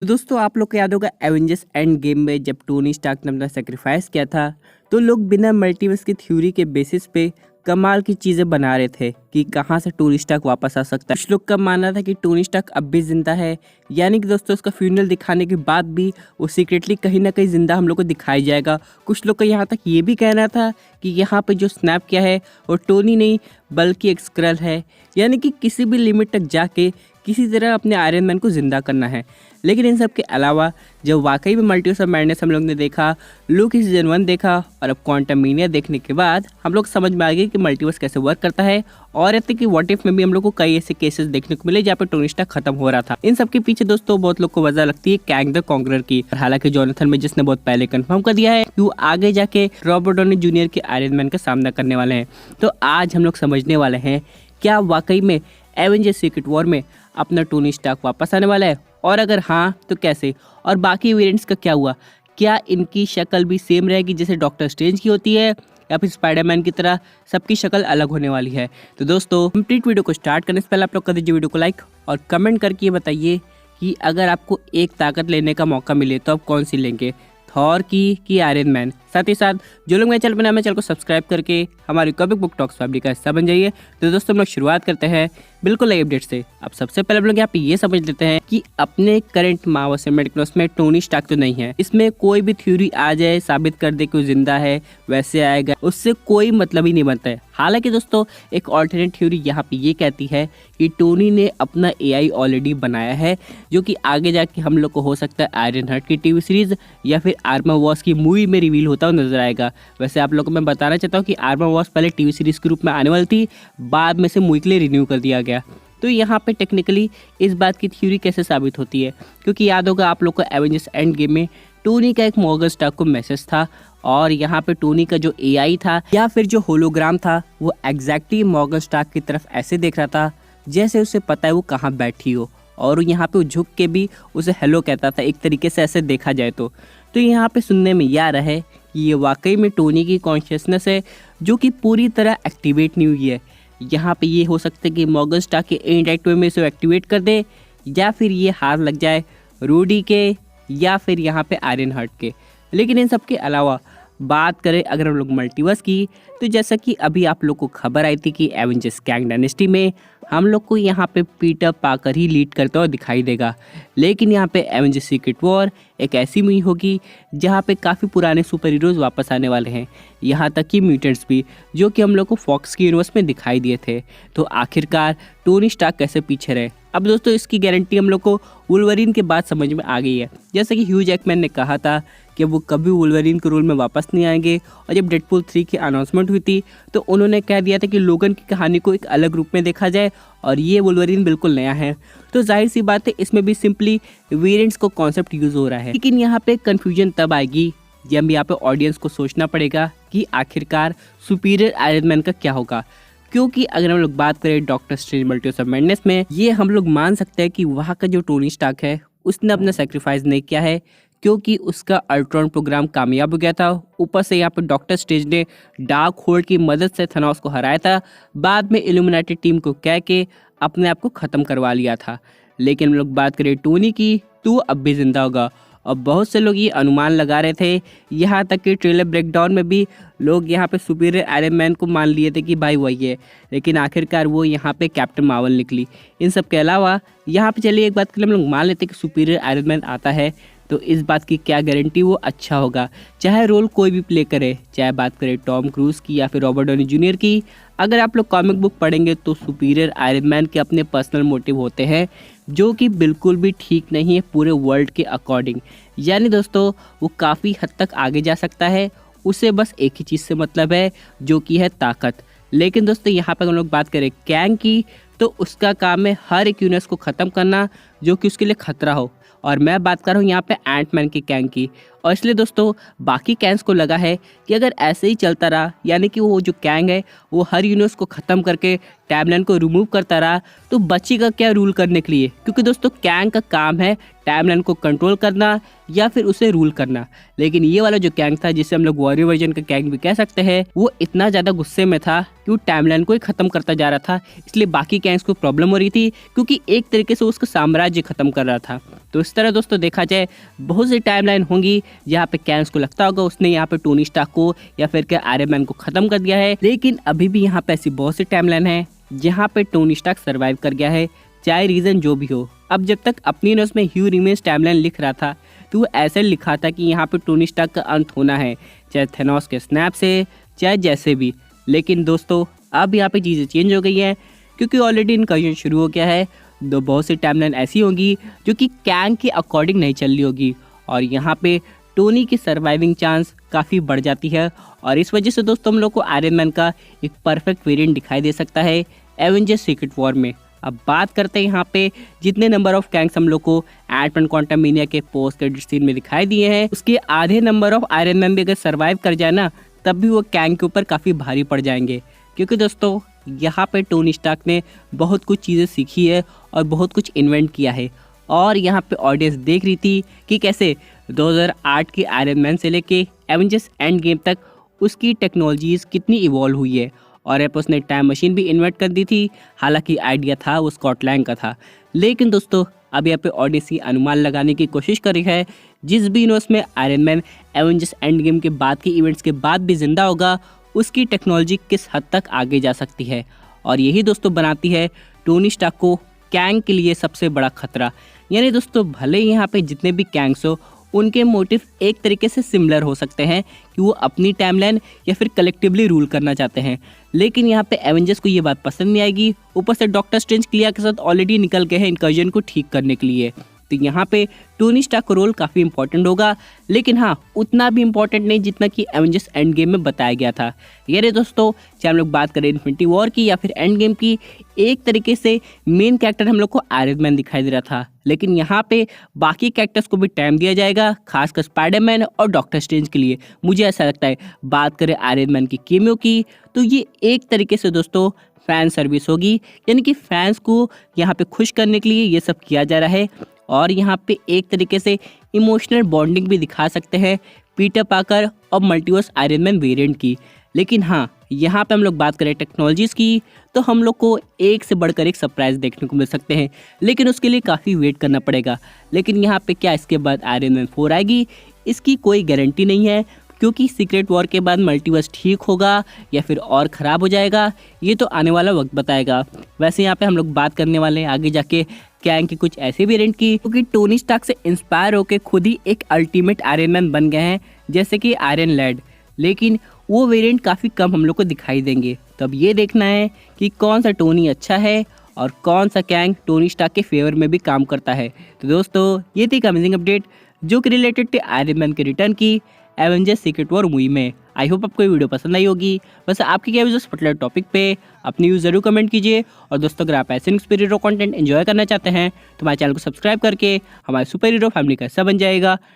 तो दोस्तों आप लोग को याद होगा एवेंजर्स एंड गेम में जब टोनी स्टार्क ने अपना सेक्रीफाइस किया था तो लोग बिना मल्टीवर्स की थ्योरी के बेसिस पे कमाल की चीज़ें बना रहे थे कि कहाँ से टोनी स्टार्क वापस आ सकता है। कुछ लोग का मानना था कि टोनी स्टार्क अब भी जिंदा है, यानी कि दोस्तों उसका फ्यूनरल दिखाने के बाद भी वो सीक्रेटली कहीं ना कहीं जिंदा हम लोग को दिखाई जाएगा। कुछ लोग का यहाँ तक ये भी कहना था कि यहाँ पे जो स्नैप किया है वो टोनी नहीं बल्कि एक स्क्रल है, यानी कि किसी भी लिमिट तक जाके किसी तरह अपने आयरन मैन को जिंदा करना है। लेकिन इन सब के अलावा जब वाकई में मल्टीवर्स ऑफ मैडनेस हम लोग ने देखा, लुक सीजन 1 देखा और अब क्वांटममेनिया देखने के बाद हम लोग समझ में आ गए कि मल्टीवर्स कैसे वर्क करता है। और रहते कि व्हाट इफ में भी हम लोग को कई ऐसे केसेस देखने को मिले जहाँ पे टोनी स्टार्क खत्म हो रहा था। इन सब के पीछे दोस्तों बहुत लोग को वजह लगती है कैंग द कॉन्करर की। हालांकि जोनाथन में जिसने बहुत पहले कंफर्म कर दिया है कि वो आगे जाके रॉबर्ट डॉनी जूनियर के आयरन मैन का सामना करने वाले हैं। तो आज हम लोग समझने वाले हैं क्या वाकई में एवेंजर्स सीक्रेट वॉर में अपना टोनी स्टार्क वापस आने वाला है, और अगर हाँ तो कैसे, और बाकी वेरिएंट्स का क्या हुआ, क्या इनकी शक्ल भी सेम रहेगी जैसे डॉक्टर स्ट्रेंज की होती है या फिर स्पाइडरमैन की तरह सबकी शक्ल अलग होने वाली है। तो दोस्तों कंप्लीट वीडियो को स्टार्ट करने से पहले आप लोग कर दीजिए वीडियो को लाइक और कमेंट करके ये बताइए कि अगर आपको एक ताकत लेने का मौका मिले तो आप कौन सी लेंगे, थॉर की कि आयरन मैन। साथ ही साथ जो लोग मेरे चैनल पर नए हैं चैनल को सब्सक्राइब करके हमारी कॉमिक बुक टॉक्स फैमिली का हिस्सा बन जाइए। तो दोस्तों हम लोग शुरुआत करते हैं बिल्कुल नई अपडेट से। अब सबसे पहले हम लोग यहाँ पे ये समझ लेते हैं कि अपने करंट मार्वल सिनेमैटिक यूनिवर्स में टोनी स्टार्क तो नहीं है। इसमें कोई भी थ्योरी आ जाए साबित कर दे कि वो जिंदा है वैसे आएगा, उससे कोई मतलब ही नहीं बनता है। हालांकि दोस्तों एक ऑल्टरनेट थ्योरी यहाँ पे ये कहती है कि टोनी ने अपना एआई ऑलरेडी बनाया है जो कि आगे जाके हम लोग को हो सकता है आयरन हार्ट की टीवी सीरीज या फिर आर्मर वॉर्स की मूवी में रिवील होता हुआ नजर आएगा। वैसे आप लोगों को मैं बताना चाहता हूँ कि आर्मर वॉर्स पहले टीवी सीरीज के रूप में आने वाली थी, बाद में से मूवी के लिए रिन्यू कर दिया गया। तो यहाँ पे टेक्निकली इस बात की थ्योरी कैसे साबित होती है, क्योंकि याद होगा आप लोग को एवेंजर्स एंड गेम में टोनी का एक मॉर्गन स्टार्क को मैसेज था और यहाँ पे टोनी का जो एआई था या फिर जो होलोग्राम था वो एग्जैक्टली मॉर्गन स्टार्क की तरफ ऐसे देख रहा था जैसे उसे पता है वो कहाँ बैठी हो, और यहाँ पे वो झुक के भी उसे हेलो कहता था, एक तरीके से ऐसे देखा जाए तो यहाँ पे सुनने में यह आ रहा है कि ये वाकई में टोनी की कॉन्शियसनेस है जो कि पूरी तरह एक्टिवेट नहीं हुई है। यहाँ पे ये हो सकता है कि मॉर्गन स्टार्क के इनडायरेक्ट वे में इसे एक्टिवेट कर दे, या फिर ये हाथ लग जाए रूडी के या फिर यहाँ पे आयरन हार्ट के। लेकिन इन सब के अलावा बात करें अगर हम लोग मल्टीवर्स की, तो जैसा कि अभी आप लोग को खबर आई थी कि एवेंजर्स कैंग डायनेस्टी में हम लोग को यहाँ पे पीटर पाकर ही लीड करता हुआ दिखाई देगा। लेकिन यहाँ पे एवेंजर्स सीक्रेट वॉर एक ऐसी मूवी होगी जहाँ पे काफ़ी पुराने सुपर हीरोज़ वापस आने वाले हैं, यहाँ तक कि म्यूटेंट्स भी जो कि हम लोग को फॉक्स की यूनिवर्स में दिखाई दिए थे। तो आखिरकार टोनी स्टार्क कैसे पीछे रहे। अब दोस्तों इसकी गारंटी हम लोग को वुल्वरीन के बाद समझ में आ गई है। जैसे कि ह्यू जैकमैन ने कहा था कि वो कभी वुल्वरीन के रोल में वापस नहीं आएंगे, और जब डेडपूल 3 की अनाउंसमेंट हुई थी तो उन्होंने कह दिया था कि लोगन की कहानी को एक अलग रूप में देखा जाए और ये वुल्वरीन बिल्कुल नया है। तो जाहिर सी बात है इसमें भी सिंपली वेरिएंट्स को कॉन्सेप्ट यूज हो रहा है। लेकिन यहाँ पे कन्फ्यूजन तब आएगी जब यहाँ पे ऑडियंस को सोचना पड़ेगा कि आखिरकार सुपीरियर आयरन मैन का क्या होगा, क्योंकि अगर हम लोग बात करें doctor strange multiverse of madness में, ये हम लोग मान सकते हैं कि वहाँ का जो टोनी स्टार्क है उसने अपना सेक्रीफाइस नहीं किया है, क्योंकि उसका अल्ट्रॉन प्रोग्राम कामयाब हो गया था। ऊपर से यहाँ पर डॉक्टर स्ट्रेंज ने डार्क होल्ड की मदद से थैनोस को हराया था, बाद में इल्यूमिनाटी टीम को कह के अपने आप को ख़त्म करवा लिया था। लेकिन हम लोग बात करें टोनी की तो वो अब भी जिंदा होगा, और बहुत से लोग ये अनुमान लगा रहे थे, यहाँ तक कि ट्रेलर ब्रेकडाउन में भी लोग यहाँ पे सुपीरियर आयरन मैन को मान लिए थे कि भाई वही है, लेकिन आखिरकार वो यहाँ पे कैप्टन मार्वल निकली। इन सब के अलावा यहाँ पे चलिए एक बात के लिए हम लोग मान लेते हैं कि सुपीरियर आयरन मैन आता है तो इस बात की क्या गारंटी वो अच्छा होगा, चाहे रोल कोई भी प्ले करे, चाहे बात करें टॉम क्रूज की या फिर रॉबर्ट डॉनी जूनियर की। अगर आप लोग कॉमिक बुक पढ़ेंगे तो सुपीरियर आयरन मैन के अपने पर्सनल मोटिव होते हैं जो कि बिल्कुल भी ठीक नहीं है पूरे वर्ल्ड के अकॉर्डिंग। यानी दोस्तों वो काफ़ी हद तक आगे जा सकता है, उसे बस एक ही चीज़ से मतलब है जो कि है ताकत। लेकिन दोस्तों यहाँ पर हम लोग बात करें कैंग की तो उसका काम है हर एक यूनिवर्स को ख़त्म करना जो कि उसके लिए खतरा हो, और मैं बात कर रहा हूँ यहाँ पे एंटमैन की कैंग की। और इसलिए दोस्तों बाकी कैंग्स को लगा है कि अगर ऐसे ही चलता रहा, यानी कि वो जो कैंग है वो हर यूनिवर्स को ख़त्म करके टाइमलाइन को रिमूव करता रहा, तो बचेगा क्या रूल करने के लिए। क्योंकि दोस्तों कैंग का काम है टाइमलाइन को कंट्रोल करना या फिर उसे रूल करना। लेकिन ये वाला जो कैंग था, जिसे हम लोग वॉरियर वर्जन का कैंग भी कह सकते हैं, वो इतना ज़्यादा गुस्से में था कि वो टाइमलाइन को ही ख़त्म करता जा रहा था। इसलिए बाकी कैंग्स को प्रॉब्लम हो रही थी, क्योंकि एक तरीके से उसका साम्राज्य ख़त्म कर रहा था। तो इस तरह दोस्तों देखा जाए बहुत सी टाइमलाइन होंगी जहाँ पे कैंग्स को लगता होगा उसने यहाँ पे टोनी स्टार्क को या फिर क्या आयरन मैन को ख़त्म कर दिया है। लेकिन अभी भी यहाँ पे ऐसी बहुत सी टाइमलाइन है जहाँ पे टोनी स्टार्क सर्वाइव कर गया है, चाहे रीज़न जो भी हो। अब जब तक अपनी न्यूज़ में ह्यू रिमेन्स टाइमलाइन लिख रहा था तो वो ऐसे लिखा था कि यहाँ पे टोनी स्टार्क का अंत होना है, चाहे थेनोस के स्नैप से, चाहे जैसे भी। लेकिन दोस्तों अब यहाँ पे चीज़ें चेंज हो गई हैं, क्योंकि ऑलरेडी इनकर्जन शुरू हो गया है। तो बहुत सी टाइमलाइन ऐसी होंगी जो कि कैंग के अकॉर्डिंग नहीं चल रही होगी, और यहाँ पे टोनी की सर्वाइविंग चांस काफ़ी बढ़ जाती है। और इस वजह से दोस्तों हम लोग को आयरन मैन का एक परफेक्ट वेरिएंट दिखाई दे सकता है एवेंजर्स सीक्रेट वॉर में। अब बात करते हैं यहाँ पे जितने नंबर ऑफ कैंग्स हम लोग को एंटमैन क्वांटममेनिया के पोस्ट क्रेडिट सीन में दिखाई दिए हैं, उसके आधे नंबर ऑफ आयरन मैन भी अगर सर्वाइव कर जाए ना, तब भी वो कैंग के ऊपर काफ़ी भारी पड़ जाएंगे। क्योंकि दोस्तों यहाँ पे टोनी स्टार्क ने बहुत कुछ चीज़ें सीखी है और बहुत कुछ इन्वेंट किया है, और यहाँ पे ऑडियंस देख रही थी कि कैसे 2008 के आयरन मैन से लेके एवेंजर्स एंड गेम तक उसकी टेक्नोलॉजीज़ कितनी इवॉल्व हुई है। और अब उसने टाइम मशीन भी इन्वेंट कर दी थी, हालांकि आइडिया था वो स्कॉट लैंग का था। लेकिन दोस्तों अब यहाँ पे ऑडियंस ही अनुमान लगाने की कोशिश कर रही है, जिस भी यूनिवर्स में iron man Avengers end game के बाद के इवेंट्स के बाद भी जिंदा होगा, उसकी टेक्नोलॉजी किस हद तक आगे जा सकती है। और यही दोस्तों बनाती है टोनी स्टार्क को कैंग के लिए सबसे बड़ा खतरा। यानी दोस्तों भले ही यहाँ पे जितने भी कैंग्स हो, उनके मोटिव एक तरीके से सिमिलर हो सकते हैं कि वो अपनी टाइमलाइन या फिर कलेक्टिवली रूल करना चाहते हैं। लेकिन यहाँ पे एवेंजर्स को ये बात पसंद नहीं आएगी। ऊपर से डॉक्टर स्ट्रेंज क्लिया के साथ ऑलरेडी निकल गए हैं इनकर्जन को ठीक करने के लिए। तो यहाँ पे टोनी स्टार्क का रोल काफ़ी इंपॉर्टेंट होगा, लेकिन हाँ उतना भी इंपॉर्टेंट नहीं जितना कि एवेंजर्स एंड गेम में बताया गया था। ये रे दोस्तों, चाहे हम लोग बात करें इन्फिनिटी वॉर की या फिर एंड गेम की, एक तरीके से मेन कैरेक्टर हम लोग को आयरन मैन दिखाई दे रहा था। लेकिन यहाँ पे बाकी कैरेक्टर्स को भी टाइम दिया जाएगा, खासकर स्पाइडरमैन और डॉक्टर स्ट्रेंज के लिए। मुझे ऐसा लगता है बात करें आयरन मैन की केमियो की, तो ये एक तरीके से दोस्तों फैन सर्विस होगी, यानी कि फैंस को यहाँ पे खुश करने के लिए ये सब किया जा रहा है। और यहाँ पे एक तरीके से इमोशनल बॉन्डिंग भी दिखा सकते हैं पीटर पार्कर और मल्टीवर्स आयरन मैन वेरिएंट की। लेकिन हाँ यहाँ पे हम लोग बात करें टेक्नोलॉजीज़ की, तो हम लोग को एक से बढ़कर एक सरप्राइज़ देखने को मिल सकते हैं, लेकिन उसके लिए काफ़ी वेट करना पड़ेगा। लेकिन यहाँ पे क्या इसके बाद आयरन मैन 4 आएगी, इसकी कोई गारंटी नहीं है, क्योंकि सीक्रेट वॉर के बाद मल्टीवर्स ठीक होगा या फिर और ख़राब हो जाएगा, ये तो आने वाला वक्त बताएगा। वैसे यहाँ पे हम लोग बात करने वाले हैं आगे जाके कैंग के कुछ ऐसे वेरिएंट की, क्योंकि टोनी स्टार्क से इंस्पायर होकर खुद ही एक अल्टीमेट आयरन मैन बन गए हैं, जैसे कि आयरन लैड। लेकिन वो वेरिएंट काफ़ी कम हम लोग को दिखाई देंगे। तो अब ये देखना है कि कौन सा टोनी अच्छा है और कौन सा कैंग टोनी स्टार्क के फेवर में भी काम करता है। तो दोस्तों ये थी एक अमेजिंग अपडेट जो कि रिलेटेड थे आयरन मैन के रिटर्न की एवेंजर्स सीक्रेट वॉर मूवी में। आई होप आपको ये वीडियो पसंद आई होगी। वैसे आपकी क्या व्यूज़ पर्टिकुलर टॉपिक पे अपनी व्यूज़ जरूर कमेंट कीजिए। और दोस्तों अगर आप ऐसे सुपर हीरो कंटेंट एंजॉय करना चाहते हैं तो हमारे चैनल को सब्सक्राइब करके हमारे सुपर हीरो फैमिली का हिस्सा बन जाएगा।